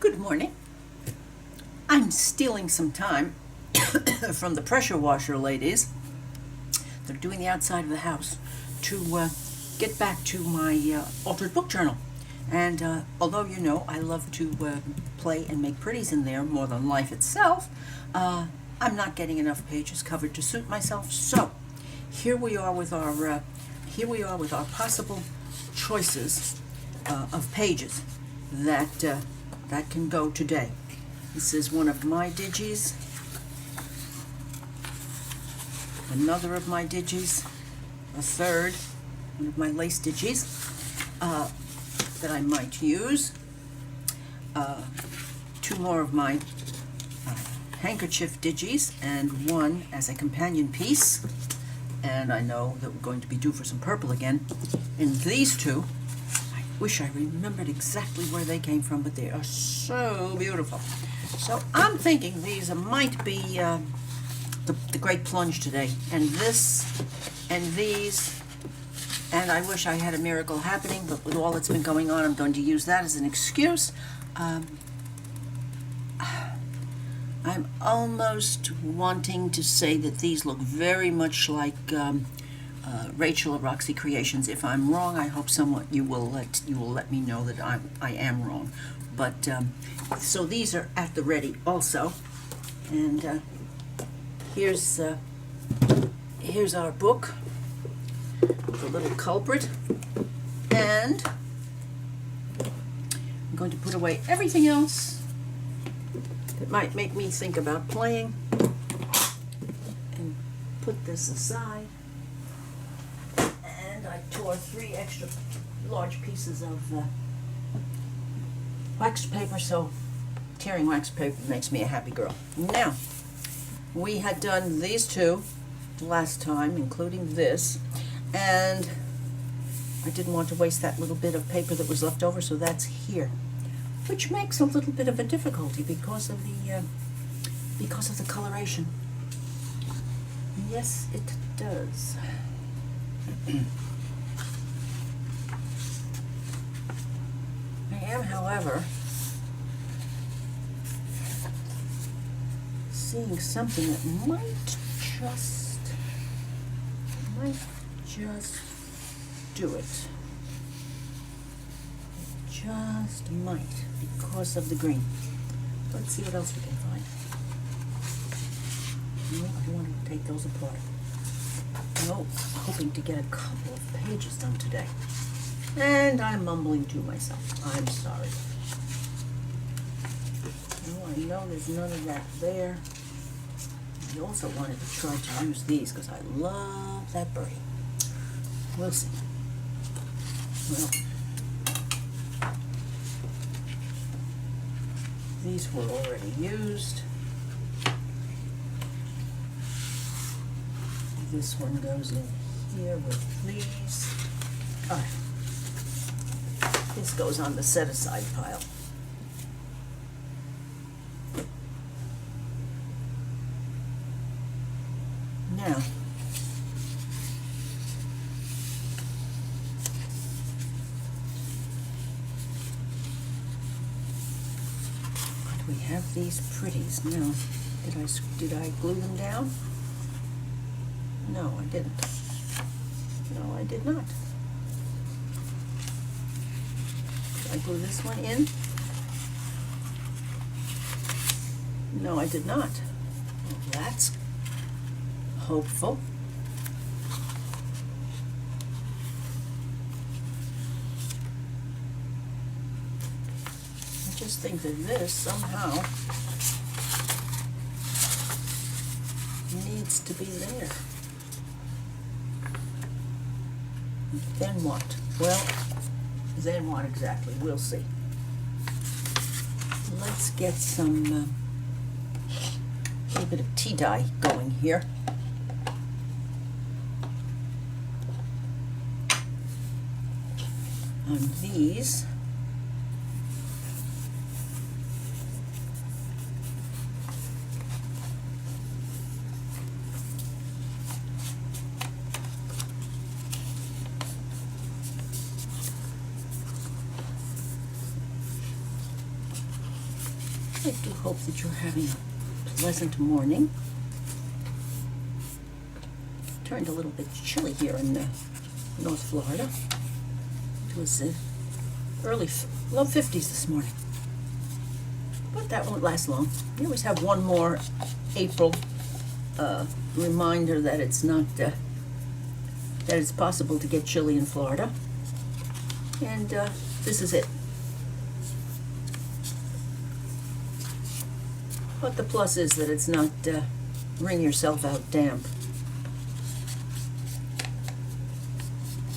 Good morning. I'm stealing some time from the pressure washer ladies. They're doing the outside of the house to get back to my altered book journal. And although you know I love to play and make pretties in there more than life itself, I'm not getting enough pages covered to suit myself. So here we are with our possible choices of pages that can go today. This is one of my digis, another of my digis, a third, one of my lace digis that I might use, two more of my handkerchief digis, and one as a companion piece. And I know that we're going to be due for some purple again. And these two, wish I remembered exactly where they came from, but they are so beautiful. So I'm thinking these might be the Great Plunge today. And this, and these, and I wish I had a miracle happening, but with all that's been going on, I'm going to use that as an excuse. I'm almost wanting to say that these look very much like Rachel of Roxy Creations. If I'm wrong, I hope somewhat you will let me know that I am wrong. But so these are at the ready also, and here's our book, The Little Culprit, and I'm going to put away everything else that might make me think about playing, and put this aside. And I tore 3 extra large pieces of wax paper, so tearing wax paper makes me a happy girl. Now, we had done these two last time, including this, and I didn't want to waste that little bit of paper that was left over, so that's here, which makes a little bit of a difficulty because of the coloration. Yes, it does. I am, however, seeing something that might just do it. Just might, because of the green. Let's see what else we can find. No, I don't want to take those apart. No, hoping to get a couple of pages done today. And I'm mumbling to myself. I'm sorry. Oh, I know there's none of that there. I also wanted to try to use these because I love that birdie. We'll see. Well, these were already used. This one goes in here with these. This goes on the set-aside pile. Now, we have these pretties. Now, did I glue them down? No, I didn't. No, I did not. Did I glue this one in? No, I did not. Well, that's hopeful. I just think that this somehow needs to be there. Then what? Well, then what exactly? We'll see. Let's get some little bit of tea dye going here. On these. I do hope that you're having a pleasant morning. Turned a little bit chilly here in North Florida. It was early, low 50s this morning. But that won't last long. We always have one more April reminder that it's not, that it's possible to get chilly in Florida. And this is it. But the plus is that it's not wring yourself out damp.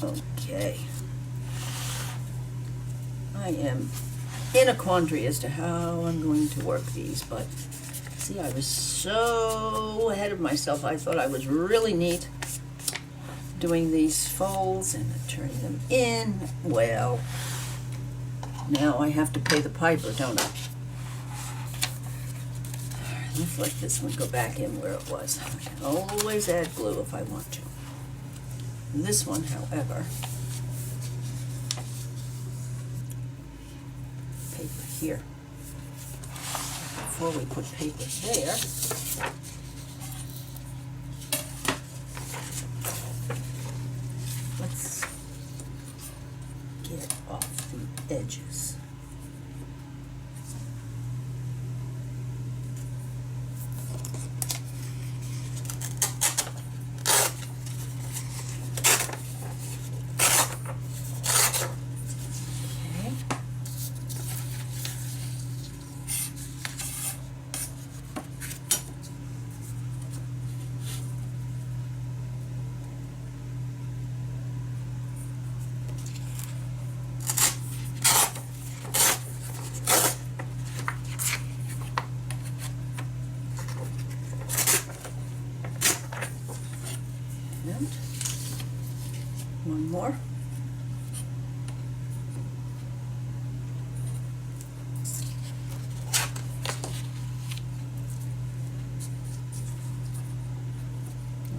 Okay. I am in a quandary as to how I'm going to work these, but see, I was so ahead of myself. I thought I was really neat doing these folds and turning them in. Well, now I have to pay the piper, don't I? Let's let this one go back in where it was. I can always add glue if I want to. This one, however, paper here. Before we put paper there, let's get off the edges. One more.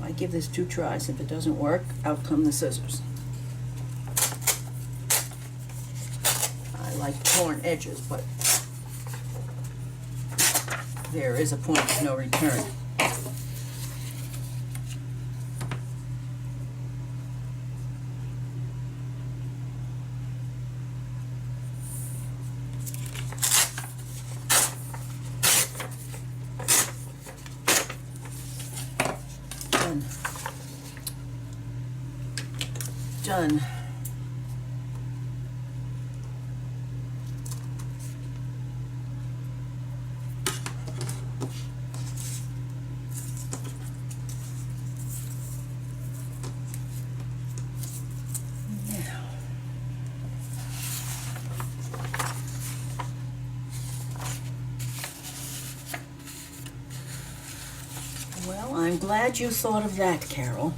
I give this 2 tries. If it doesn't work, out come the scissors. I like torn edges, but there is a point of no return. Done. Now, well, I'm glad you thought of that, Carol.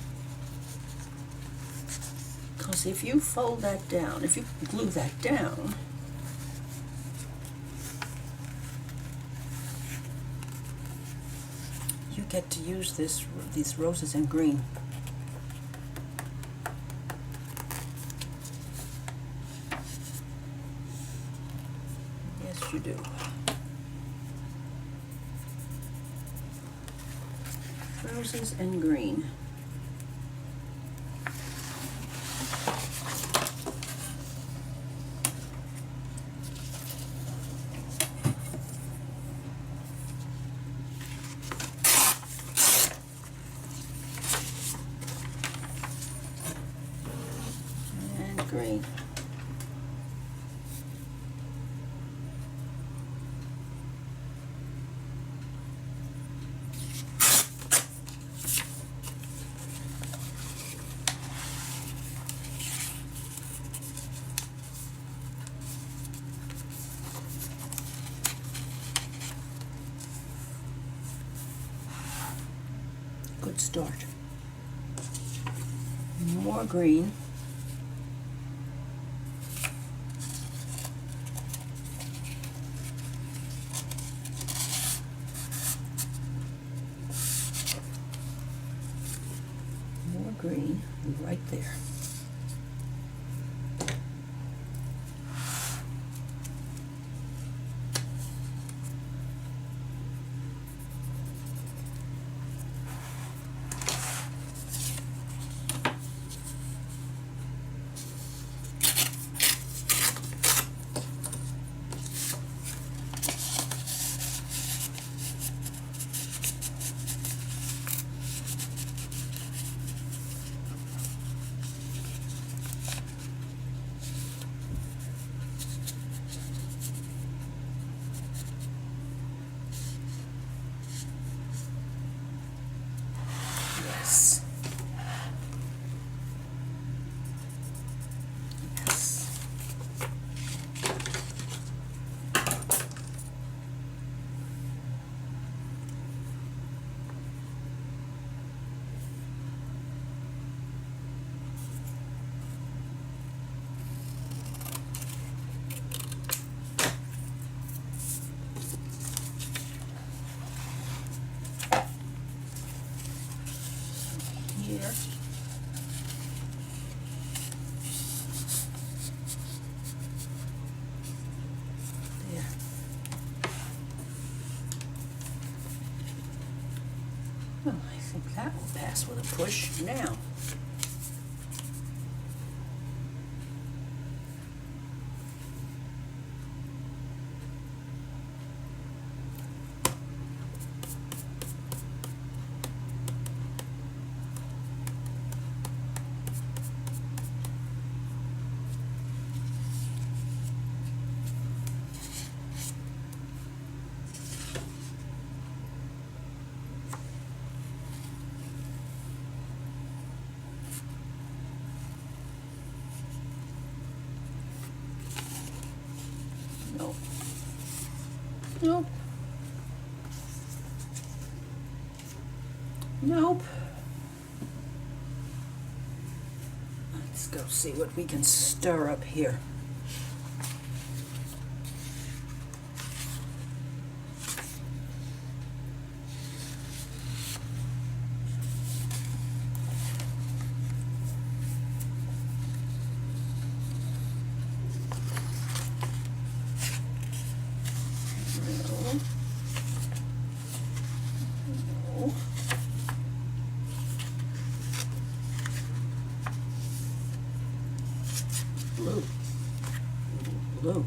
Because if you fold that down, if you glue that down, you get to use these roses in green. Yes, you do. Roses and green. Green. Good start. More green. Green right there. think that will pass with a push. Now, nope. Nope. Nope. Let's go see what we can stir up here. Blue. Blue.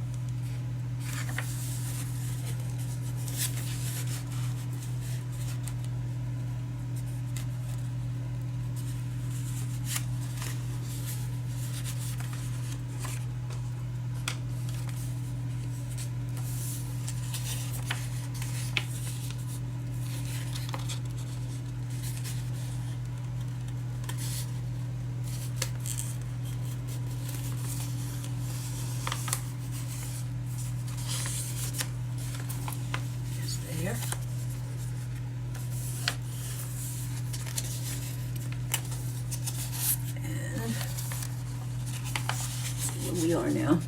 There. And see where we are now.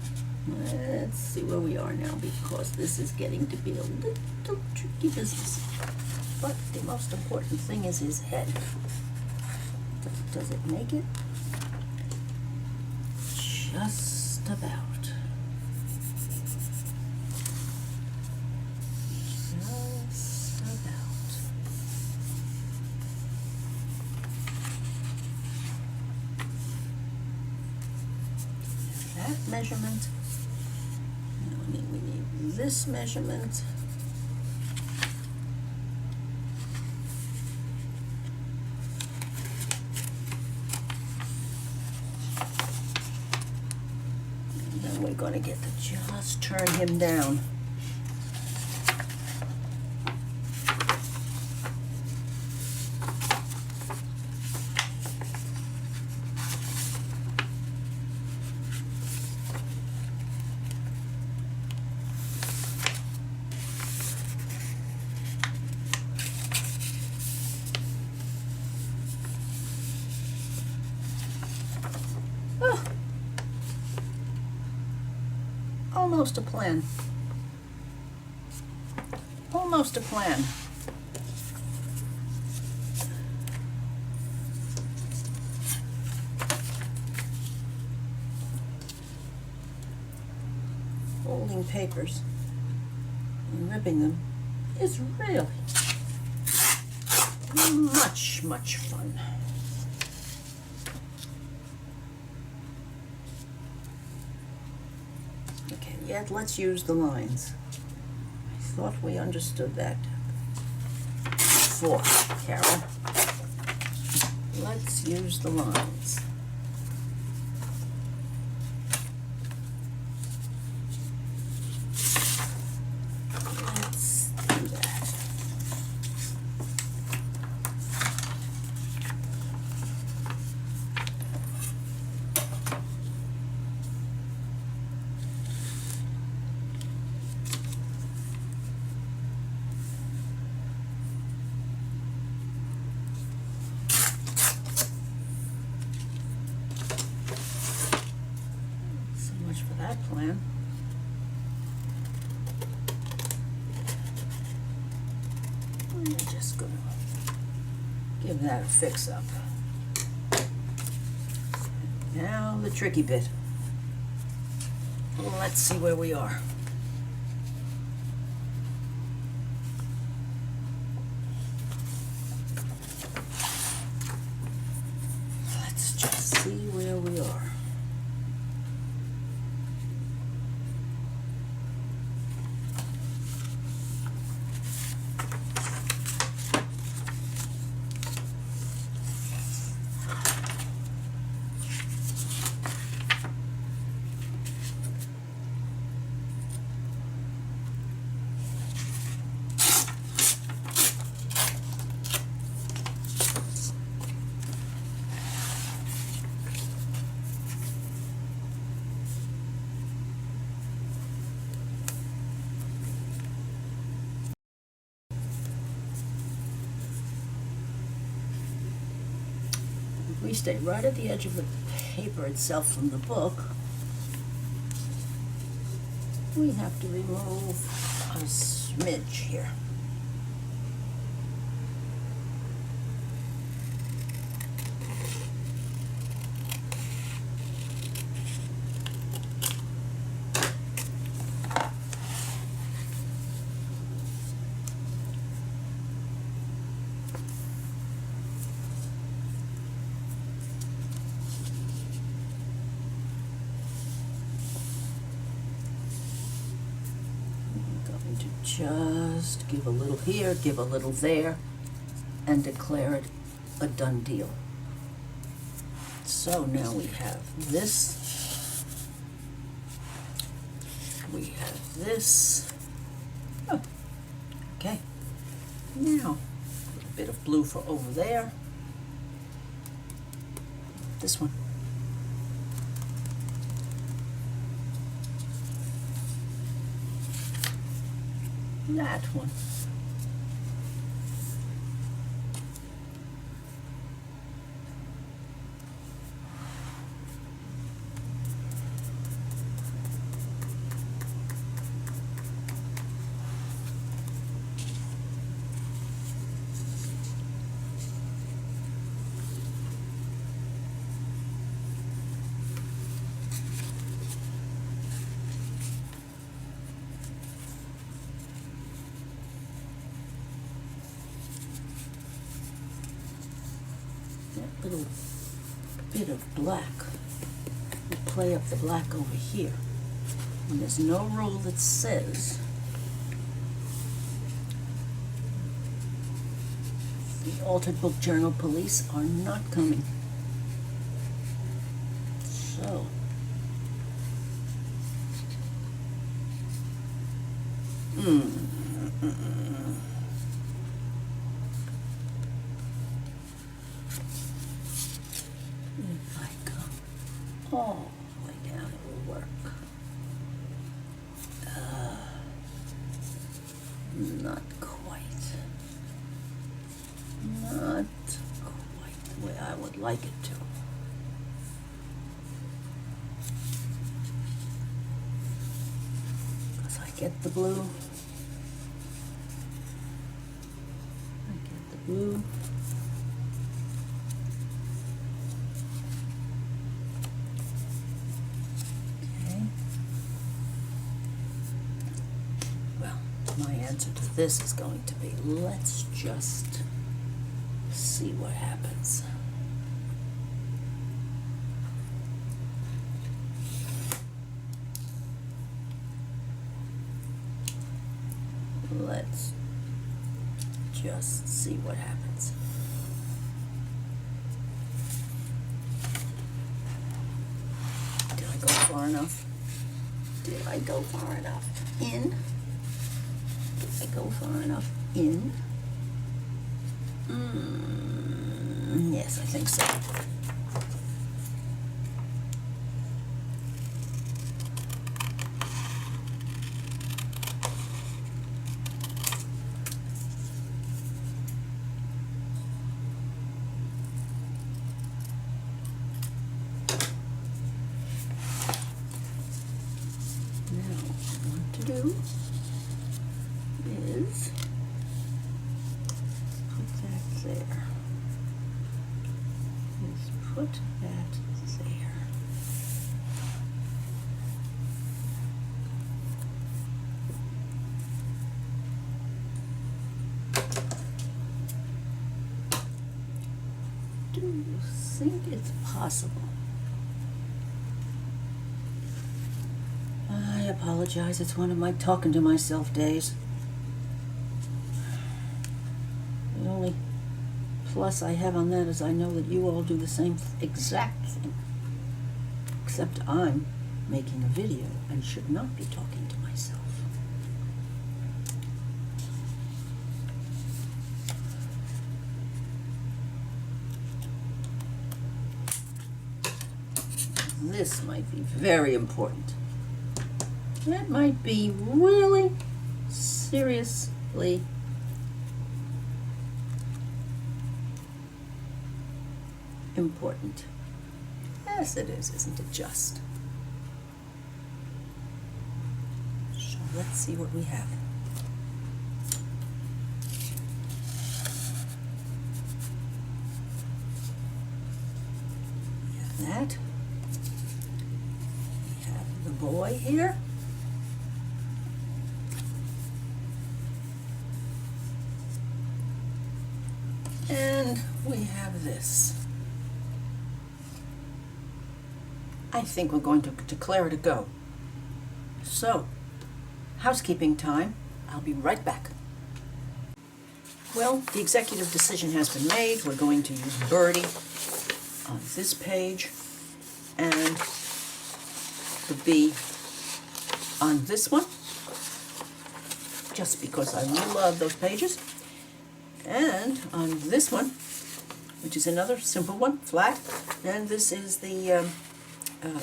Let's see where we are now, because this is getting to be a little tricky business. But the most important thing is his head. Does it make it? Just about. Measurement. We need this measurement. And then we're going to get to just turn him down. Almost a plan. Almost a plan. Folding papers and ripping them is really much fun. Okay, yet let's use the lines. I thought we understood that before, Carol. Let's use the lines. Let's do that. For that plan. I'm just going to give that a fix up. Now the tricky bit. Let's see where we are. we stay right at the edge of the paper itself from the book, we have to remove a smidge here. Just give a little here, give a little there, and declare it a done deal. So now we have this, we have this. Oh, okay. Now, a little bit of blue for over there. This one. That one. That little bit of black, we play up the black over here. And there's no rule that says the Altered Book Journal police are not coming. So, if I come all the way down, it will work. Not quite. Not quite the way I would like it to. Because I get the blue. Blue. Okay. Well, my answer to this is going to be, let's just see what happens. Let's just see what happens. Did I go far enough? Did I go far enough in? Did I go far enough in? Yes, I think so. Do is put that there. Is put that there. Do you think it's possible? I apologize, it's one of my talking to myself days. The only plus I have on that is I know that you all do the same exact thing. Except I'm making a video and should not be talking to myself. This might be very important. That might be really, seriously important. Yes, it is, isn't it just? So let's see what we have. We have that. We have the boy here. And we have this. I think we're going to declare it a go. So, housekeeping time. I'll be right back. Well, the executive decision has been made. We're going to use Birdie on this page and the B on this one, just because I love those pages. And on this one, which is another simple one, flat, and this is the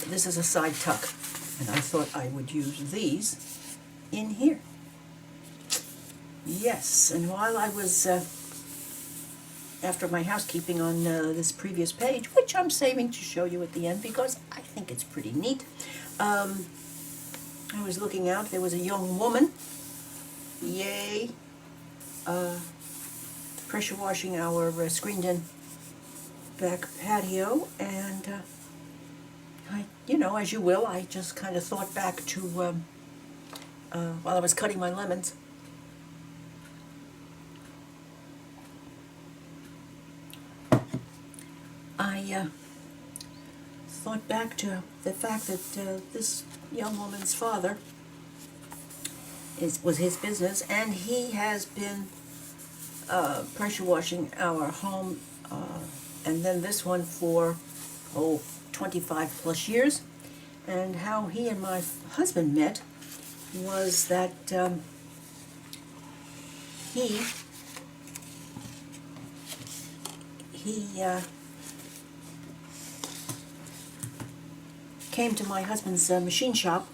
this is a side tuck, and I thought I would use these in here. Yes, and while I was after my housekeeping on this previous page, which I'm saving to show you at the end because I think it's pretty neat, I was looking out. There was a young woman, yay, pressure washing our screened-in back patio, and I, as you will, I just kind of thought back to while I was cutting my lemons. I thought back to the fact that this young woman's father was his business, and he has been pressure washing our home, and then this one for 25 plus years. And how he and my husband met was that he came to my husband's machine shop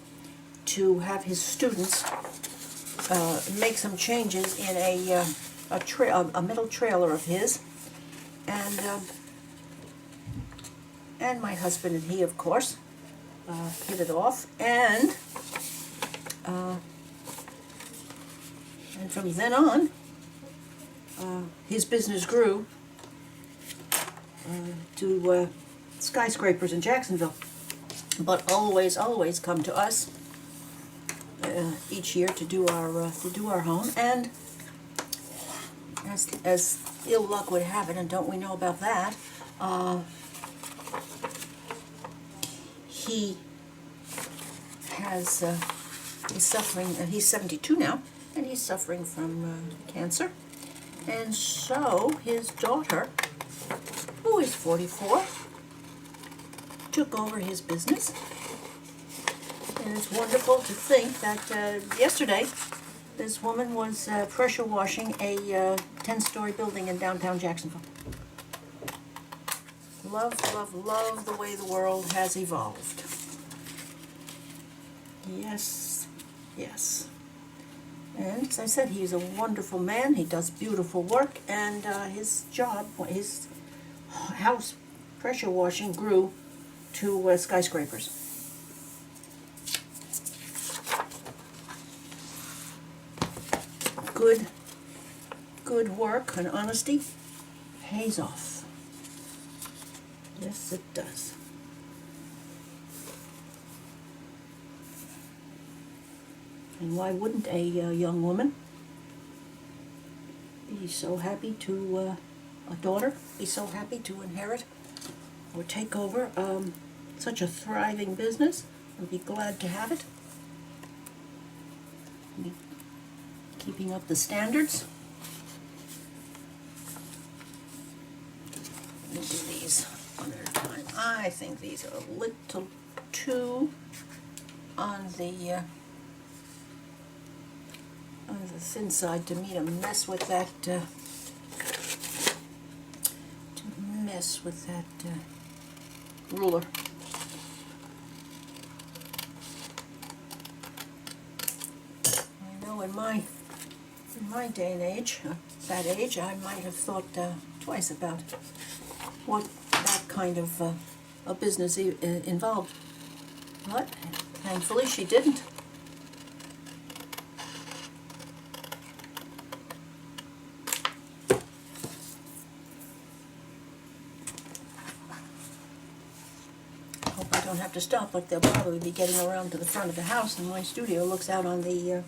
to have his students make some changes in a metal trailer of his, and my husband and he, of course, hit it off, and from then on, his business grew to skyscrapers in Jacksonville, but always come to us each year to do our home. And as ill luck would have it, and don't we know about that, he has he's suffering. He's 72 now, and he's suffering from cancer. And so his daughter, who is 44, took over his business. And it's wonderful to think that yesterday this woman was pressure washing a 10-story building in downtown Jacksonville. Love the way the world has evolved. Yes. And as I said, he's a wonderful man. He does beautiful work, and his house pressure washing grew to skyscrapers. Good work and honesty pays off. Yes, it does. And why wouldn't a young woman be so happy to, a daughter, be so happy to inherit or take over such a thriving business and be glad to have it? Be keeping up the standards. Let me do these one at a time. I think these are a little too on the thin side to me to mess with that ruler. I know in my day and age, that age, I might have thought twice about what that kind of a business involved. But thankfully she didn't. Hope I don't have to stop, like they'll probably be getting around to the front of the house, and my studio looks out on the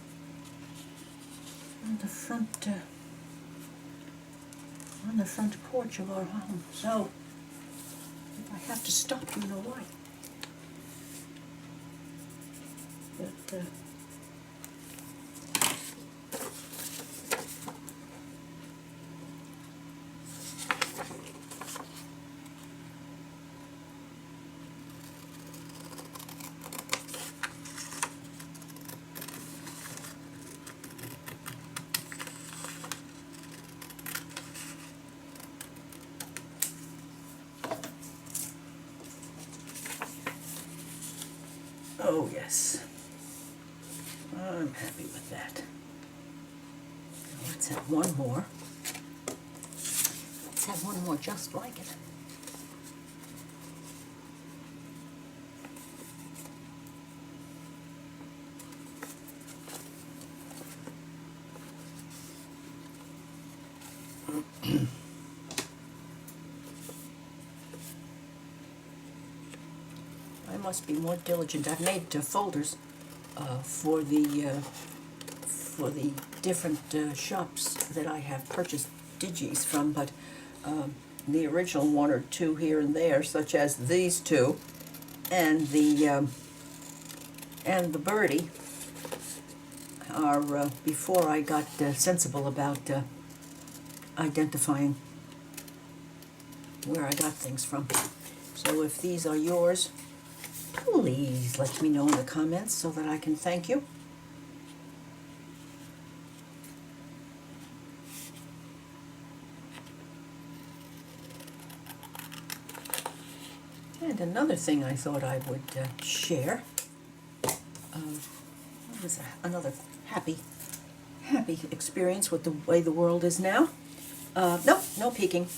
front porch of our home. So if I have to stop, you know why. But oh yes, I'm happy with that. Let's have one more. Let's have one more just like it. I must be more diligent. I've made folders for the different shops that I have purchased digis from, but the original one or two here and there, such as these two and the birdie, are before I got sensible about identifying where I got things from. So if these are yours, please let me know in the comments so that I can thank you. And another thing I thought I would share was another happy experience with the way the world is now. No peeking.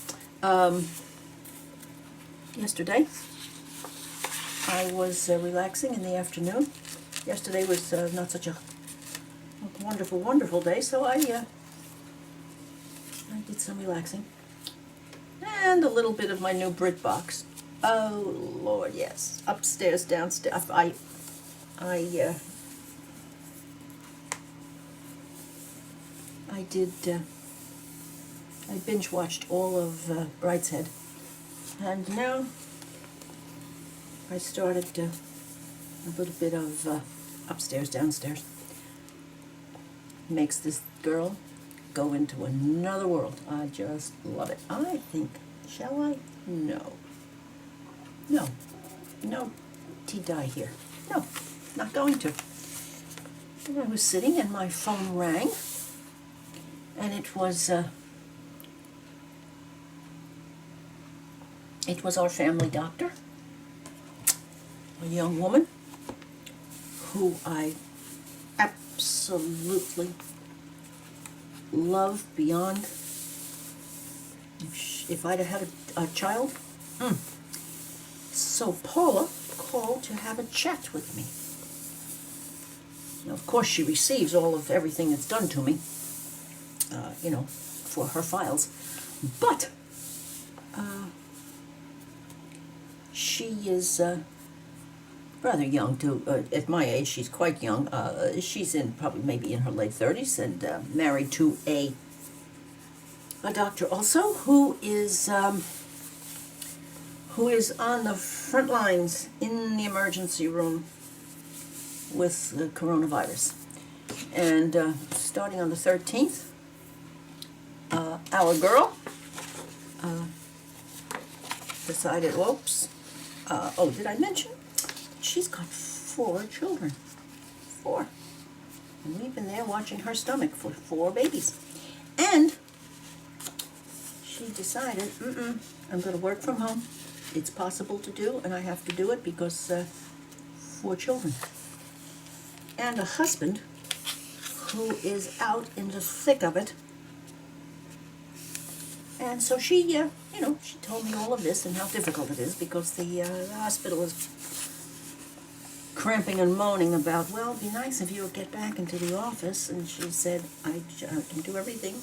Yesterday, I was relaxing in the afternoon. Yesterday was not such a wonderful day, so I did some relaxing. And a little bit of my new BritBox. Oh, Lord, yes. Upstairs, downstairs. I binge watched all of Brideshead. And now I started a little bit of upstairs, downstairs. Makes this girl go into another world. I just love it. I think, shall I? No, T-die here. No, not going to. And I was sitting and my phone rang, and it was our family doctor, a young woman who I absolutely love beyond. If I'd have had a child, So Paula called to have a chat with me. Now, of course, she receives all of everything that's done to me, for her files, but she is rather young too. At my age, she's quite young. She's maybe in her late 30s, and married to a doctor also who is on the front lines in the emergency room with the coronavirus. And starting on the 13th, our girl decided, did I mention? She's got 4 children. 4. And we've been there watching her stomach for 4 babies. And she decided, I'm going to work from home. It's possible to do, and I have to do it because 4 children. And a husband who is out in the thick of it. And so she, she told me all of this and how difficult it is because the hospital is cramping and moaning about, well, it'd be nice if you would get back into the office. And she said, I can do everything,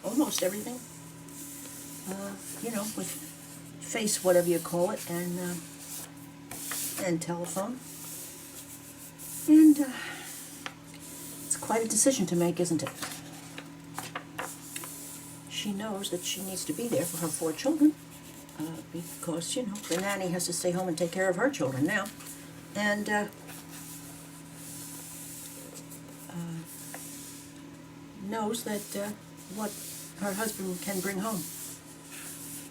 almost everything, with face, whatever you call it, and telephone. And it's quite a decision to make, isn't it? She knows that she needs to be there for her 4 children because, the nanny has to stay home and take care of her children now. And knows that what her husband can bring home.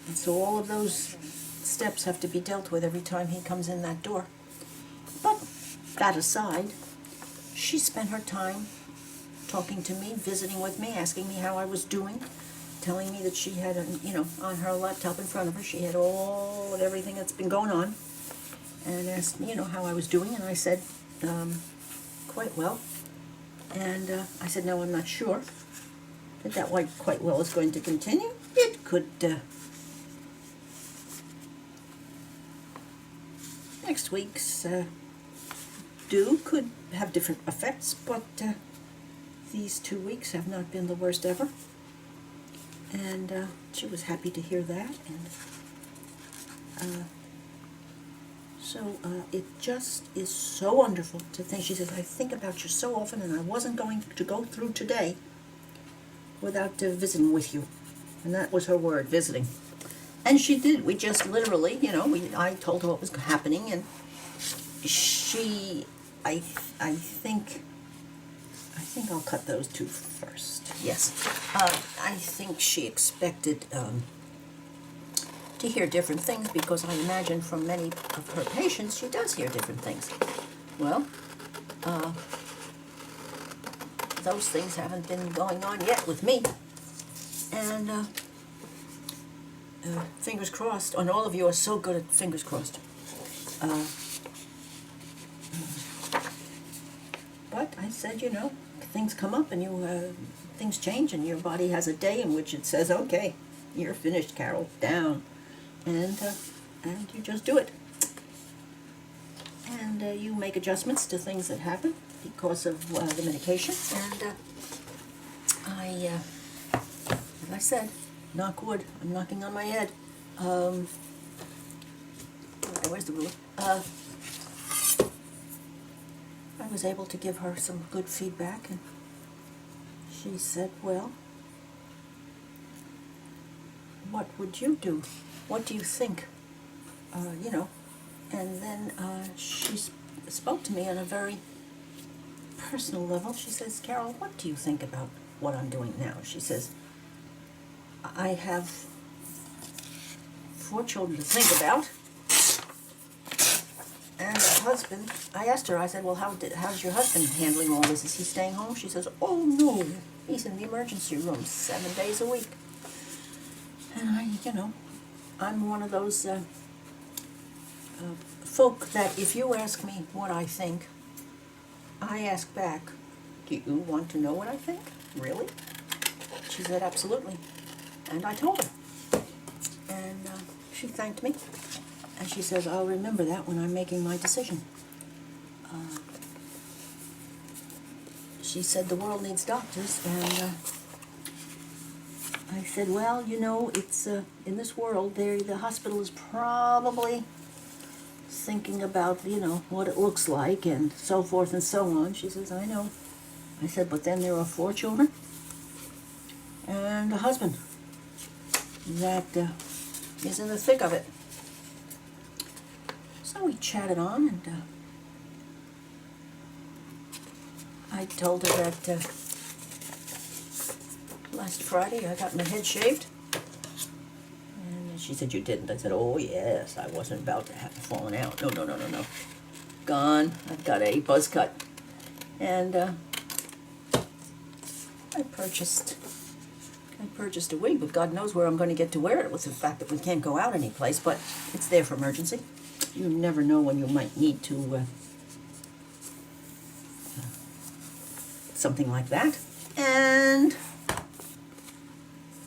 And so all of those steps have to be dealt with every time he comes in that door. But that aside, she spent her time talking to me, visiting with me, asking me how I was doing, telling me that she had, on her laptop in front of her, she had all of everything that's been going on, and asked me, how I was doing, and I said, quite well. And I said, no, I'm not sure that quite well is going to continue. It could, next week's could have different effects, but these 2 weeks have not been the worst ever. And she was happy to hear that, and so it just is so wonderful to think. She says, I think about you so often, and I wasn't going to go through today without visiting with you. And that was her word, visiting. And she did. We just literally, I told her what was happening, and she, I think I'll cut those 2 first. Yes. I think she expected to hear different things, because I imagine from many of her patients she does hear different things. Well, those things haven't been going on yet with me. And fingers crossed, and all of you are so good at fingers crossed. But I said, things come up and things change, and your body has a day in which it says, okay, you're finished, Carol, down. And you just do it. And you make adjustments to things that happen because of the medication. And as I said, knock wood, I'm knocking on my head. Where's the ruler? I was able to give her some good feedback, and she said, well, what would you do? What do you think? And then she spoke to me on a very personal level. She says, Carol, what do you think about what I'm doing now? She says, I have 4 children to think about, and a husband. I asked her, I said, well, how's your husband handling all this? Is he staying home? She says, oh, no, he's in the emergency room 7 days a week. And I'm one of those folk that if you ask me what I think, I ask back, do you want to know what I think? Really? She said, absolutely. And I told her. And she thanked me. And she says, I'll remember that when I'm making my decision. She said, the world needs doctors. And I said, well, it's in this world, the hospital is probably thinking about, what it looks like and so forth and so on. She says, I know. I said, but then there are 4 children and a husband that is in the thick of it. So we chatted on, and I told her that last Friday I got my head shaved. And she said, you didn't. I said, oh yes, I wasn't about to have it fallen out. No. Gone. I've got a buzz cut. And I purchased a wig, but God knows where I'm going to get to wear it with the fact that we can't go out any place, but it's there for emergency. You never know when you might need to something like that. And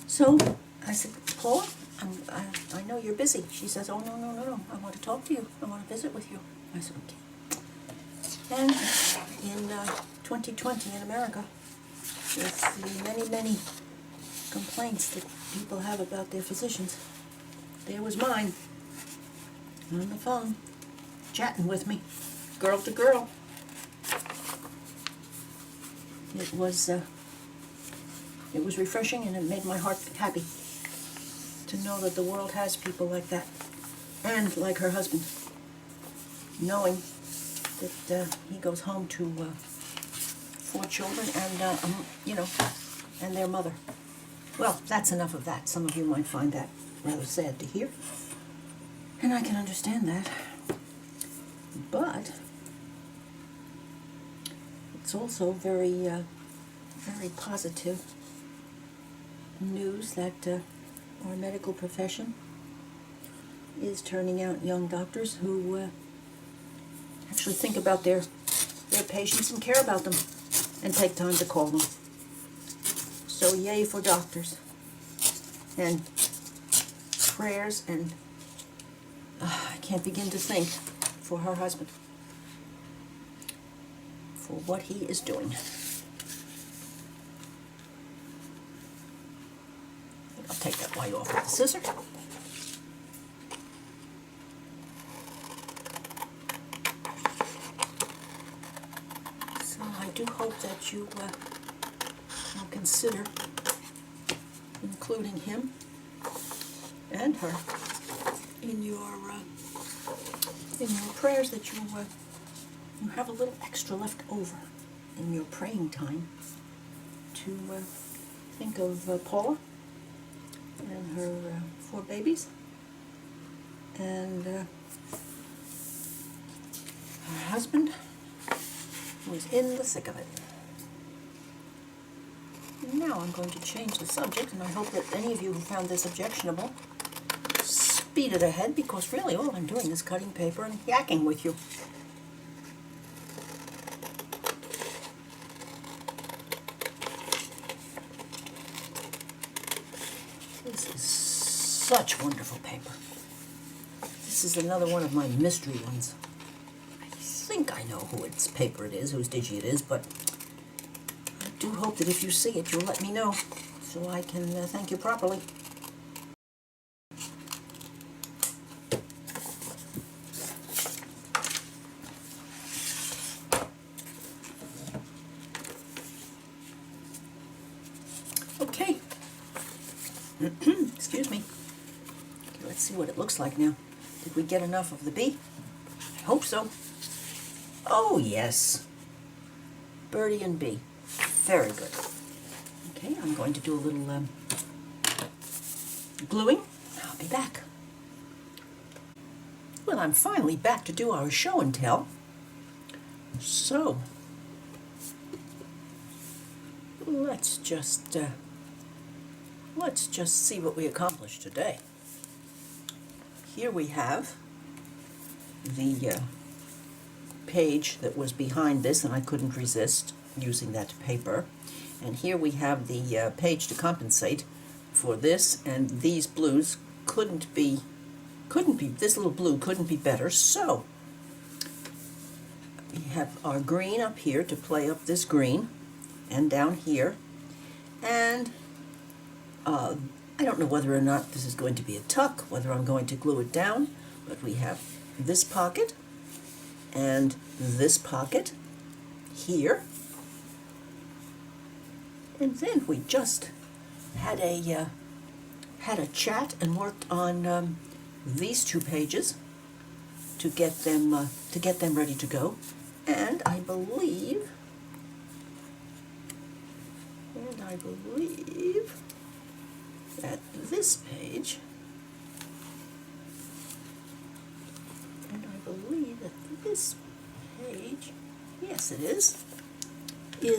so I said, Paula, I know you're busy. She says, oh, no, no, no, no, I want to talk to you. I want to visit with you. I said, okay. And in 2020 in America, with the many, many complaints that people have about their physicians, there was mine on the phone, chatting with me, girl to girl. It was refreshing, and it made my heart happy to know that the world has people like that, and like her husband, knowing that he goes home to 4 children and and their mother. Well, that's enough of that. Some of you might find that rather sad to hear, and I can understand that. But it's also very, very positive news that our medical profession is turning out young doctors who actually think about their patients and care about them and take time to call them. So yay for doctors, and prayers, and I can't begin to think for her husband, for what he is doing. I'll take that while you're off with the scissor. So I do hope that you will consider including him and her in your prayers, that you have a little extra left over in your praying time to think of Paula and her 4 babies, and her husband, who is in the thick of it. Now I'm going to change the subject, and I hope that any of you who found this objectionable speed it ahead, because really all I'm doing is cutting paper and yakking with you. This is such wonderful paper. This is another one of my mystery ones. I think I know whose paper it is, whose digi it is, but I do hope that if you see it, you'll let me know so I can thank you properly. Okay. Excuse me. Okay, let's see what it looks like now. Did we get enough of the bee? I hope so. Oh, yes. Birdie and bee. Very good. Okay, I'm going to do a little gluing. I'll be back. Well, I'm finally back to do our show and tell. So, let's just see what we accomplished today. Here we have the page that was behind this, and I couldn't resist using that paper. And here we have the page to compensate for this, and these blues couldn't be, this little blue couldn't be better. So we have our green up here to play up this green, and down here, and I don't know whether or not this is going to be a tuck, whether I'm going to glue it down, but we have this pocket and this pocket here. And then we just had a chat and worked on these 2 pages to get them ready to go. And I believe that this page, yes it is a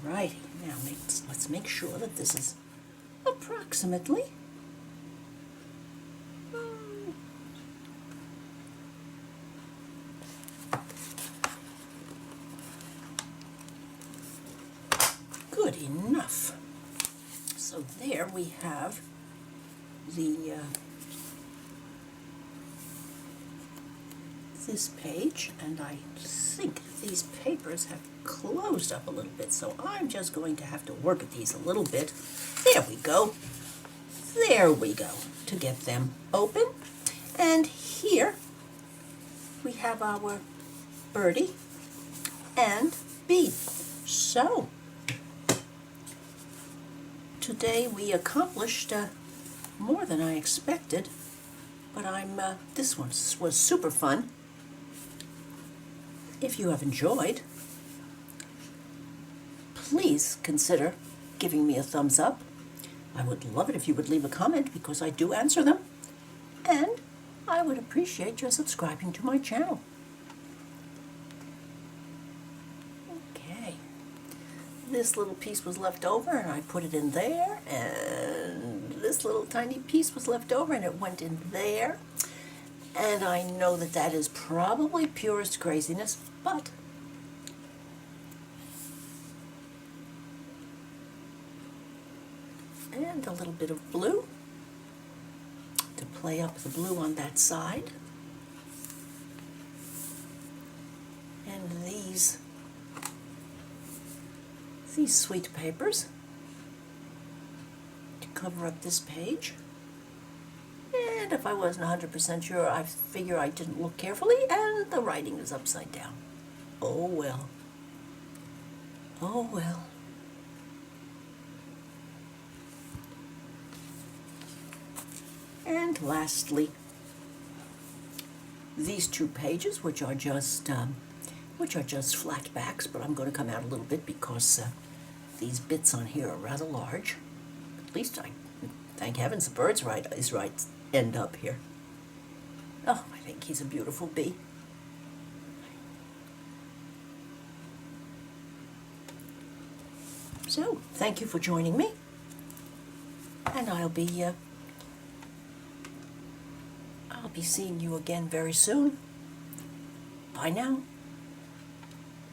Alrighty, now let's make sure that this is approximately. Good enough. So there we have the this page, and I think these papers have closed up a little bit, so I'm just going to have to work at these a little bit. There we go. There we go, to get them open. And here we have our birdie and bee. So today we accomplished more than I expected, but this one was super fun. If you have enjoyed, please consider giving me a thumbs up. I would love it if you would leave a comment, because I do answer them. And I would appreciate your subscribing to my channel. Okay. This little piece was left over and I put it in there, and this little tiny piece was left over and it went in there. And I know that that is probably purest craziness, but and a little bit of blue to play up the blue on that side. And these sweet papers to cover up this page. And if I wasn't 100% sure, I figure I didn't look carefully, and the writing is upside down. Oh well. Oh well. And lastly, these two pages, which are just flat backs, but I'm going to come out a little bit because these bits on here are rather large. At least I thank heavens the bird's is right end up here. Oh, I think he's a beautiful bee. So, thank you for joining me, and I'll be seeing you again very soon. Bye now.